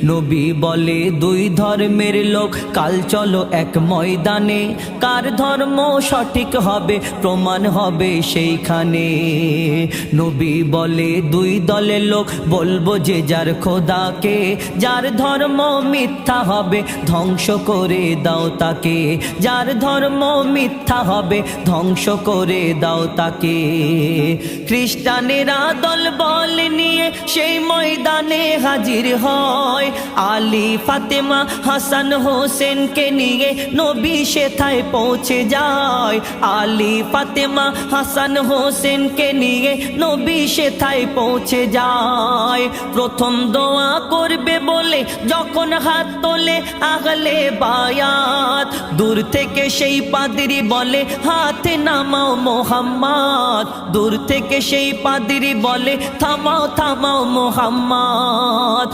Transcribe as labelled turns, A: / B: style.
A: নবী বলে দুই ধর্মের লোক কাল চলো এক ময়দানে, কার ধর্ম সঠিক হবে প্রমাণ হবে সেইখানে। নবী বলে দুই দলের লোক বলবো যে যার খোদাকে, যার ধর্ম মিথ্যা হবে ধ্বংস করে দাও তাকে, যার ধর্ম মিথ্যা হবে ধ্বংস করে দাও তাকে। খ্রিস্টানেরা দল বল নিয়ে সেই ময়দানে হাজির হয়, আলী ফাতেমা হাসান হোসেনকে নিয়ে নবী সেথায় পৌঁছে যায়, আলী ফাতেমা হাসান হোসেনকে নিয়ে নবী সেথায় পৌঁছে যায়। প্রথম দোয়া করবে বলে যখন হাত তোলে আহলে বায়াত, দূর থেকে সেই পাদ্রী বলে হাতে নামাও মোহাম্মদ, দূর থেকে সেই পাদ্রী বলে থামাও থামাও মোহাম্মদ।